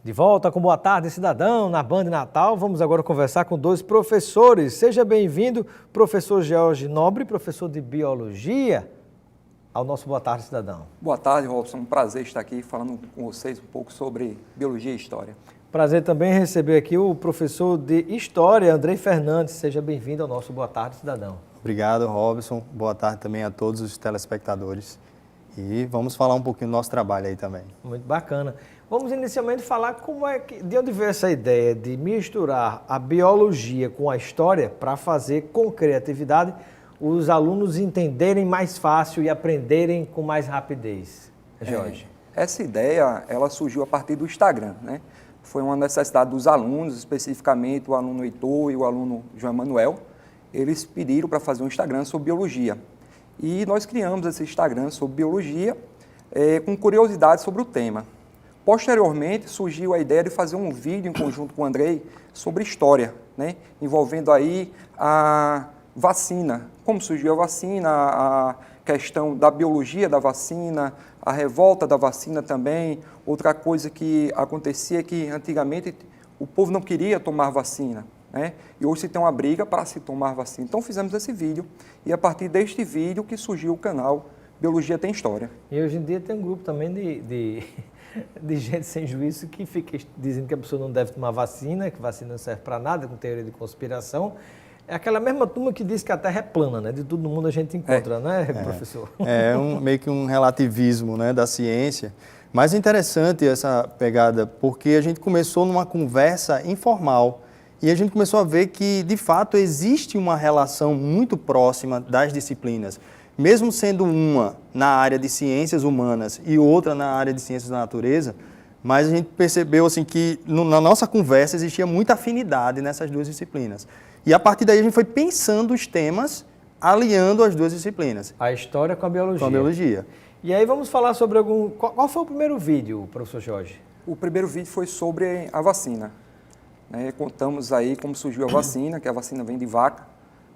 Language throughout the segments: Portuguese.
De volta com Boa Tarde, Cidadão, na Band Natal. Vamos agora conversar com dois professores. Seja bem-vindo, professor George Nobre, professor de Biologia, ao nosso Boa Tarde, Cidadão. Boa tarde, Robson. Um prazer estar aqui falando com vocês um pouco sobre Biologia e História. Prazer também receber aqui o professor de História, Andrei Fernandes. Seja bem-vindo ao nosso Boa Tarde, Cidadão. Obrigado, Robson. Boa tarde também a todos os telespectadores. E vamos falar um pouquinho do nosso trabalho aí também. Muito bacana. Vamos inicialmente falar de onde veio essa ideia de misturar a biologia com a história para fazer com criatividade os alunos entenderem mais fácil e aprenderem com mais rapidez. Jorge. Essa ideia, ela surgiu a partir do Instagram, né? Foi uma necessidade dos alunos, especificamente o aluno Heitor e o aluno João Manuel. Eles pediram para fazer um Instagram sobre biologia. E nós criamos esse Instagram sobre biologia com curiosidades sobre o tema. Posteriormente, surgiu a ideia de fazer um vídeo em conjunto com o Andrei sobre história, né? Envolvendo aí a vacina, como surgiu a vacina, a questão da biologia da vacina, a revolta da vacina também. Outra coisa que acontecia é que antigamente o povo não queria tomar vacina, né? E hoje se tem uma briga para se tomar vacina. Então fizemos esse vídeo e a partir deste vídeo que surgiu o canal Biologia Tem História. E hoje em dia tem um grupo também de gente sem juízo que fica dizendo que a pessoa não deve tomar vacina, que vacina não serve para nada, com teoria de conspiração. É aquela mesma turma que diz que a Terra é plana, né? De todo mundo a gente encontra, né, professor? Meio que um relativismo, né, da ciência. Mas é interessante essa pegada, porque a gente começou numa conversa informal e a gente começou a ver que, de fato, existe uma relação muito próxima das disciplinas. Mesmo sendo uma na área de ciências humanas e outra na área de ciências da natureza, mas a gente percebeu assim, que na nossa conversa existia muita afinidade nessas duas disciplinas. E a partir daí a gente foi pensando os temas, aliando as duas disciplinas. A história com a biologia. Com a biologia. E aí vamos falar sobre algum... Qual foi o primeiro vídeo, professor Jorge? O primeiro vídeo foi sobre a vacina, né? Contamos aí como surgiu a vacina, que a vacina vem de vaca,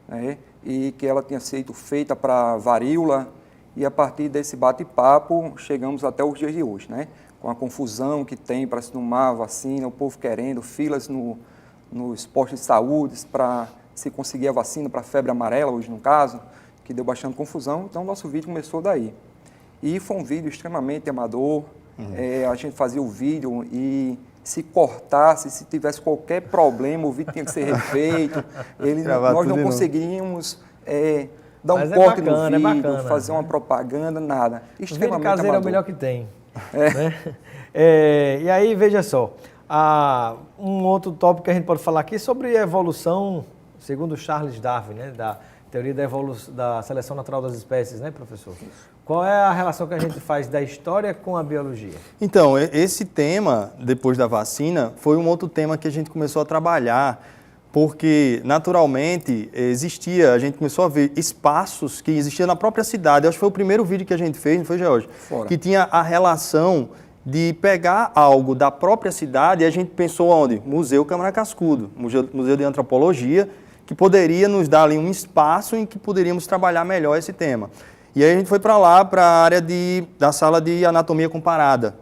né? E que ela tinha sido feita para varíola, e a partir desse bate-papo chegamos até os dias de hoje, né? Com a confusão que tem para se tomar a vacina, o povo querendo, filas nos postos de saúde para se conseguir a vacina para a febre amarela, hoje no caso, que deu bastante confusão. Então, nosso vídeo começou daí. E foi um vídeo extremamente amador. A gente fazia o vídeo e se cortasse, se tivesse qualquer problema, o vídeo tinha que ser refeito. Nós não conseguiríamos dar um corte no vídeo, fazer uma propaganda, nada. Extremamente amador. O vídeo caseiro é o melhor que tem. Né? E aí, veja só, um outro tópico que a gente pode falar aqui sobre a evolução, segundo Charles Darwin, né, da teoria da seleção natural das espécies, né, professor? Qual é a relação que a gente faz da história com a biologia? Então, esse tema, depois da vacina, foi um outro tema que a gente começou a trabalhar, porque, naturalmente, a gente começou a ver espaços que existiam na própria cidade. Acho que foi o primeiro vídeo que a gente fez, não foi, George? Que tinha a relação de pegar algo da própria cidade e a gente pensou onde? Museu Câmara Cascudo, Museu de Antropologia, que poderia nos dar ali um espaço em que poderíamos trabalhar melhor esse tema. E aí a gente foi para lá, para a área da sala de anatomia comparada.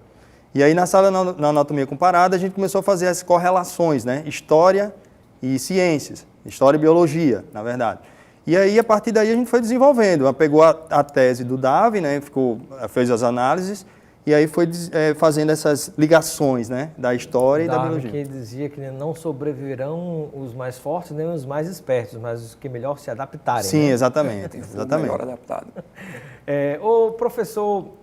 E aí na sala na anatomia comparada a gente começou a fazer as correlações, né? História e ciências, história e biologia, na verdade. E aí a partir daí a gente foi desenvolvendo, ela pegou a tese do Darwin, né? Fez as análises e aí foi fazendo essas ligações, né? Da história e da biologia. Que dizia que não sobreviverão os mais fortes nem os mais espertos, mas os que melhor se adaptarem. Sim, né? Exatamente. Melhor adaptado. O professor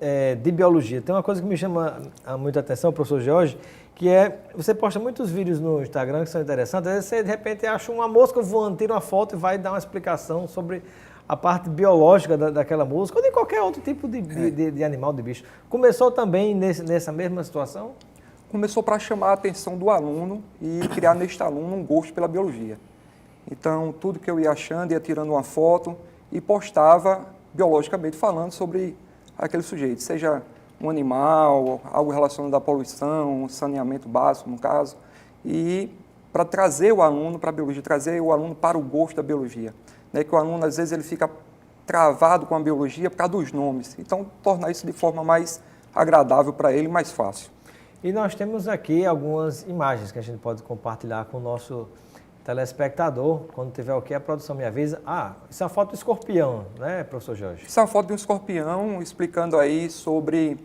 de biologia, tem uma coisa que me chama muita atenção, professor Jorge, que você posta muitos vídeos no Instagram que são interessantes, às vezes você de repente acha uma mosca voando, tira uma foto e vai dar uma explicação sobre a parte biológica daquela mosca ou de qualquer outro tipo de animal, de bicho. Começou também nessa mesma situação? Começou para chamar a atenção do aluno e criar neste aluno um gosto pela biologia. Então, tudo que eu ia achando, ia tirando uma foto e postava biologicamente falando sobre aquele sujeito, seja um animal, algo relacionado à poluição, um saneamento básico, no caso, e para trazer o aluno para a biologia, trazer o aluno para o gosto da biologia. Né, que o aluno, às vezes, ele fica travado com a biologia por causa dos nomes. Então, tornar isso de forma mais agradável para ele, mais fácil. E nós temos aqui algumas imagens que a gente pode compartilhar com o nosso telespectador. Quando tiver o que a produção me avisa. Isso é uma foto do escorpião, né, professor Jorge? Isso é uma foto de um escorpião explicando aí sobre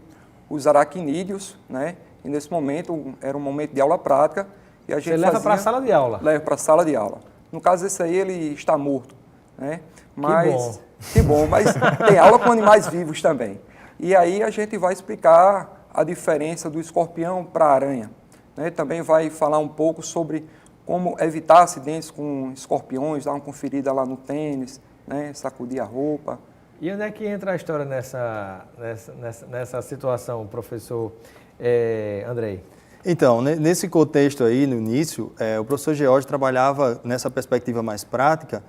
os aracnídeos, né? E nesse momento era um momento de aula prática. E a gente leva para a sala de aula? Leva para a sala de aula. No caso esse aí, ele está morto, né? Mas, que bom, mas tem aula com animais vivos também. E aí a gente vai explicar a diferença do escorpião para a aranha, né? Também vai falar um pouco sobre como evitar acidentes com escorpiões, dar uma conferida lá no tênis, né? Sacudir a roupa. E onde é que entra a história nessa situação, professor Andrei? Então, nesse contexto aí, no início, o professor George trabalhava nessa perspectiva mais prática,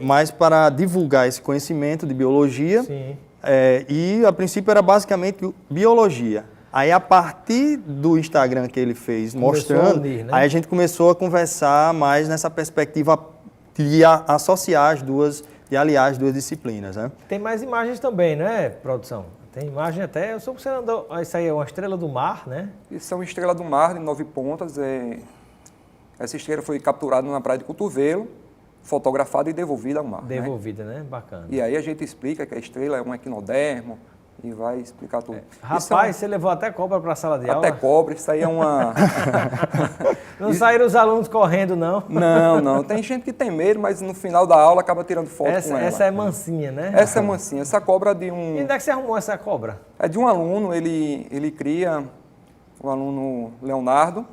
mais para divulgar esse conhecimento de biologia. Sim. E a princípio era basicamente biologia. Aí a partir do Instagram que ele fez mostrando, unir, né? Aí a gente começou a conversar mais nessa perspectiva de associar de aliar as duas disciplinas, né? Tem mais imagens também, né, produção? Tem imagem até, eu sou você andou, isso aí é uma estrela do mar, né? Isso é uma estrela do mar de 9 pontas. Essa estrela foi capturada na praia de Cotovelo, fotografada e devolvida ao mar. Devolvida, né? Bacana. E aí a gente explica que a estrela é um equinodermo e vai explicar tudo. Rapaz, você levou até cobra para a sala de aula? Até cobra, isso aí é uma... Não saíram os alunos correndo, não? Não. Tem gente que tem medo, mas no final da aula acaba tirando foto com ela. Essa é mansinha, né? Essa é mansinha. Essa cobra de um... E onde é que você arrumou essa cobra? É de um aluno, ele cria, o aluno Leonardo,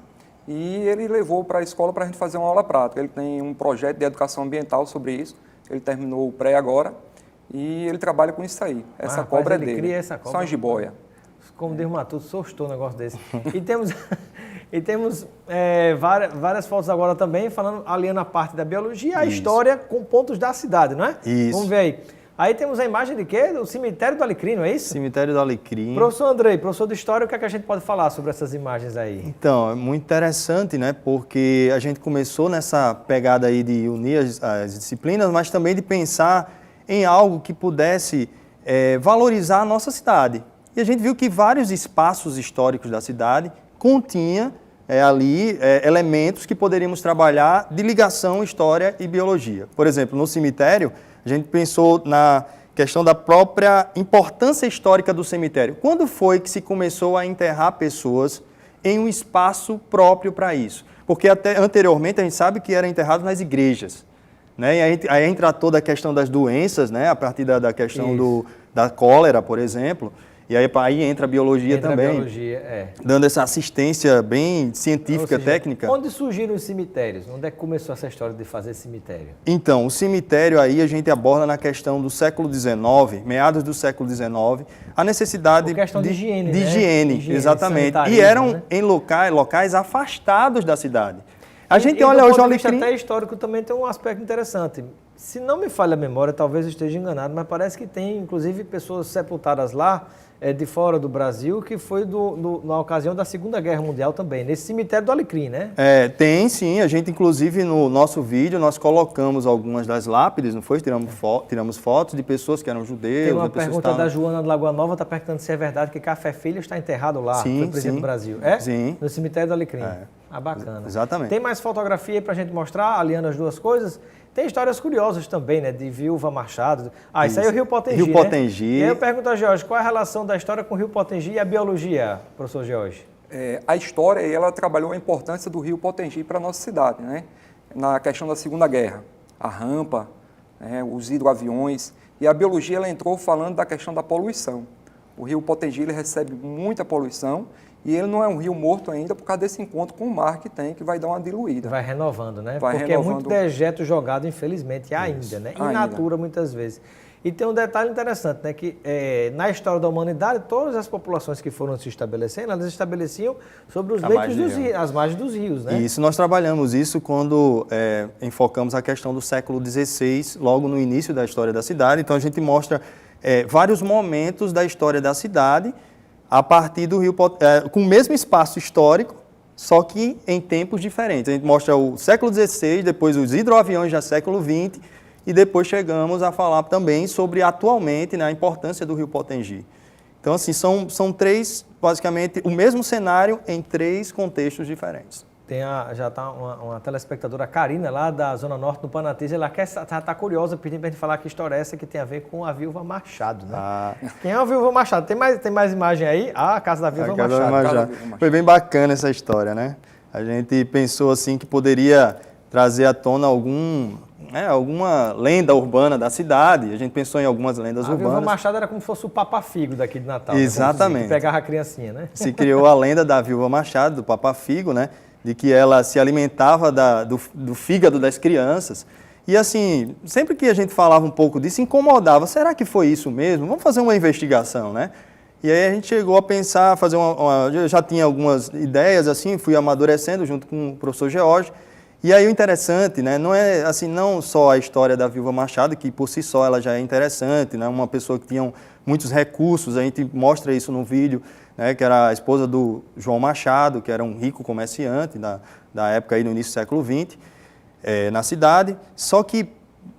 e ele levou para a escola para a gente fazer uma aula prática. Ele tem um projeto de educação ambiental sobre isso. Ele terminou o pré agora e ele trabalha com isso aí. Essa cobra é dele. Ele cria essa cobra. Só uma jiboia. Como Deus matou, sustou um negócio desse. E temos várias fotos agora também, aliando a parte da biologia, a história com pontos da cidade, não é? Isso. Vamos ver aí. Aí temos a imagem de quê? Do cemitério do Alecrim, não é isso? Cemitério do Alecrim. Professor Andrei, professor de História, o que é que a gente pode falar sobre essas imagens aí? Então, é muito interessante, né? Porque a gente começou nessa pegada aí de unir as disciplinas, mas também de pensar em algo que pudesse valorizar a nossa cidade. E a gente viu que vários espaços históricos da cidade continham ali elementos que poderíamos trabalhar de ligação história e biologia. Por exemplo, no cemitério, a gente pensou na questão da própria importância histórica do cemitério. Quando foi que se começou a enterrar pessoas em um espaço próprio para isso? Porque até anteriormente a gente sabe que era enterrado nas igrejas, né? E aí entra toda a questão das doenças, né? A partir da questão da cólera, por exemplo. E aí entra a biologia também, a biologia, dando essa assistência bem científica, técnica. Onde surgiram os cemitérios? Onde é que começou essa história de fazer cemitério? Então, o cemitério aí a gente aborda na questão do século XIX, meados do século XIX, a necessidade de higiene, de né? higiene, exatamente. E eram, né, em locais afastados da cidade. A gente olha hoje o Alecrim... até histórico também tem um aspecto interessante. Se não me falha a memória, talvez eu esteja enganado, mas parece que tem, inclusive, pessoas sepultadas lá, de fora do Brasil, que foi na ocasião da Segunda Guerra Mundial também, nesse cemitério do Alecrim, né? Tem sim, a gente inclusive no nosso vídeo, nós colocamos algumas das lápides, não foi? Tiramos fotos de pessoas que eram judeus. Tem uma pergunta da Joana de Lagoa Nova, está perguntando se é verdade que Café Filho está enterrado lá, sim, foi presidente do Brasil. Sim. No cemitério do Alecrim. Bacana. Exatamente. Tem mais fotografia aí para a gente mostrar, aliando as duas coisas? Tem histórias curiosas também, né? De Viúva Machado. Isso aí é o Rio Potengi, Rio Potengi. E aí eu pergunto a Jorge, qual é a relação da história com o Rio Potengi e a biologia, professor Jorge? A história, ela trabalhou a importância do Rio Potengi para a nossa cidade, né? Na questão da Segunda Guerra, a rampa, os hidroaviões, e a biologia ela entrou falando da questão da poluição. O Rio Potengi ele recebe muita poluição e ele não é um rio morto ainda por causa desse encontro com o mar que tem, que vai dar uma diluída. Vai renovando, né? Vai Porque renovando. É muito dejeto jogado, infelizmente, ainda, né? In natura, muitas vezes. E tem um detalhe interessante, né? Que na história da humanidade, todas as populações que foram se estabelecendo, elas estabeleciam sobre os leitos dos rios, as margens dos rios, né? Isso, nós trabalhamos isso quando enfocamos a questão do século XVI, logo no início da história da cidade. Então, a gente mostra vários momentos da história da cidade a partir do rio, com o mesmo espaço histórico, só que em tempos diferentes. A gente mostra o século XVI, depois os hidroaviões já século XX, e depois chegamos a falar também sobre, atualmente, né, a importância do Rio Potengi. Então, assim, são três basicamente o mesmo cenário em 3 contextos diferentes. Já está uma telespectadora, a Karina, lá da Zona Norte, do Panatês, ela tá curiosa, pedindo para a gente falar que história é essa que tem a ver com a Viúva Machado, né? Quem é a Viúva Machado? Tem mais imagem aí? A Casa da Viúva Machado. Foi bem bacana essa história, né? A gente pensou assim que poderia trazer à tona alguma lenda urbana da cidade. A gente pensou em algumas lendas urbanas. A Viúva Machado era como se fosse o Papa Figo daqui de Natal. Exatamente. Né? Que pegava a criancinha, né? Se criou a lenda da Viúva Machado, do Papa Figo, né? De que ela se alimentava do fígado das crianças. E assim, sempre que a gente falava um pouco disso, incomodava. Será que foi isso mesmo? Vamos fazer uma investigação, né? E aí a gente chegou a pensar, eu já tinha algumas ideias, assim, fui amadurecendo junto com o professor George. E aí o interessante, né, não é assim, não só a história da Viúva Machado, que por si só ela já é interessante, né, uma pessoa que tinha muitos recursos, a gente mostra isso no vídeo, né, que era a esposa do João Machado, que era um rico comerciante da época aí no início do século XX, na cidade. Só que,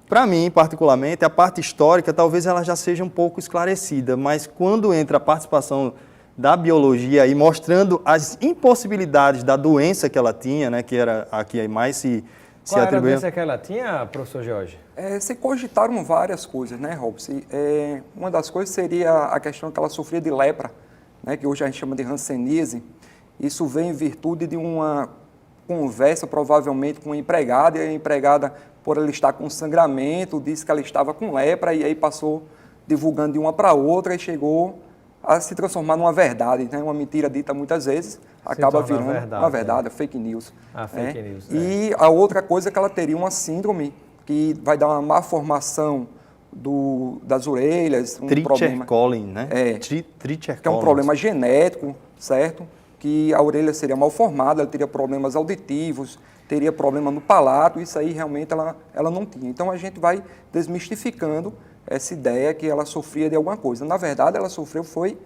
para mim, particularmente, a parte histórica talvez ela já seja um pouco esclarecida, mas quando entra a participação da biologia e mostrando as impossibilidades da doença que ela tinha, né, que era a que mais se Qual era a atribuía. doença que ela tinha, professor Jorge? Se cogitaram várias coisas, né, Robson? Uma das coisas seria a questão que ela sofria de lepra, né, que hoje a gente chama de hanseníase. Isso vem em virtude de uma conversa, provavelmente, com a empregada, e a empregada, por ela estar com sangramento, disse que ela estava com lepra, e aí passou divulgando de uma para outra e chegou a se transformar numa verdade, né? Uma mentira dita muitas vezes acaba virando uma verdade, fake news. Fake news. E a outra coisa é que ela teria uma síndrome que vai dar uma má formação das orelhas, Treacher-Collins, né? Que é um problema genético, certo? Que a orelha seria mal formada, ela teria problemas auditivos, teria problema no palato, isso aí realmente ela não tinha. Então a gente vai desmistificando essa ideia que ela sofria de alguma coisa. Na verdade, ela sofreu foi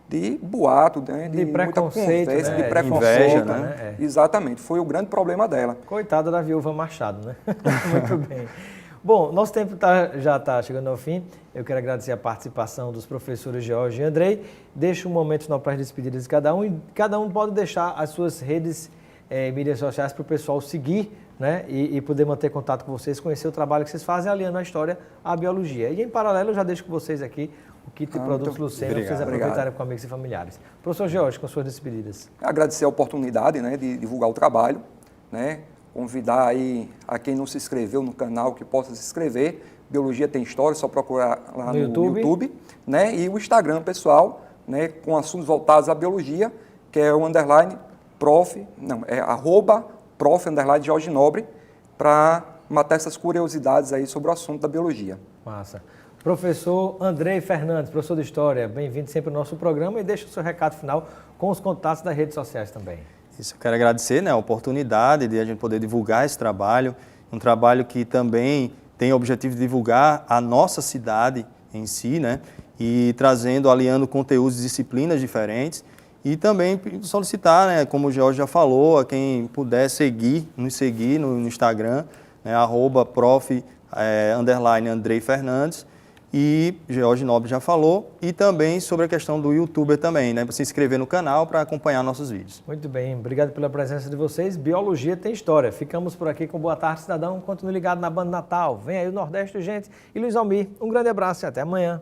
de boato, né? de muita conversa, né? de preconceito. Inveja, né? Exatamente, foi o grande problema dela. Coitada da Viúva Machado, né? Muito bem. Bom, nosso tempo já está chegando ao fim. Eu quero agradecer a participação dos professores George e Andrei. Deixo um momento final para as despedidas de cada um. E cada um pode deixar as suas redes mídias sociais para o pessoal seguir, né, e poder manter contato com vocês, conhecer o trabalho que vocês fazem, aliando a história à biologia. E em paralelo, eu já deixo com vocês aqui o kit de produtos Lucena, para vocês aproveitarem com amigos e familiares. Professor George, com suas despedidas. Agradecer a oportunidade, né, de divulgar o trabalho, né, convidar aí a quem não se inscreveu no canal que possa se inscrever. Biologia Tem História, só procurar lá no YouTube, né, e o Instagram pessoal, né, com assuntos voltados à biologia, que é o @prof_Jorge Nobre, para matar essas curiosidades aí sobre o assunto da biologia. Massa. Professor Andrei Fernandes, professor de História, bem-vindo sempre ao nosso programa e deixa o seu recado final com os contatos das redes sociais também. Isso, eu quero agradecer, né, a oportunidade de a gente poder divulgar esse trabalho, um trabalho que também tem o objetivo de divulgar a nossa cidade em si, né, e aliando conteúdos e disciplinas diferentes. E também solicitar, né, como o George já falou, a quem puder nos seguir no Instagram, né, @prof_Andrei Fernandes, e George Nobre já falou, e também sobre a questão do YouTuber também, né, para se inscrever no canal para acompanhar nossos vídeos. Muito bem, obrigado pela presença de vocês. Biologia Tem História. Ficamos por aqui com Boa Tarde, Cidadão. Continue ligado na Banda Natal. Vem aí o Nordeste, gente. E Luiz Almir, um grande abraço e até amanhã.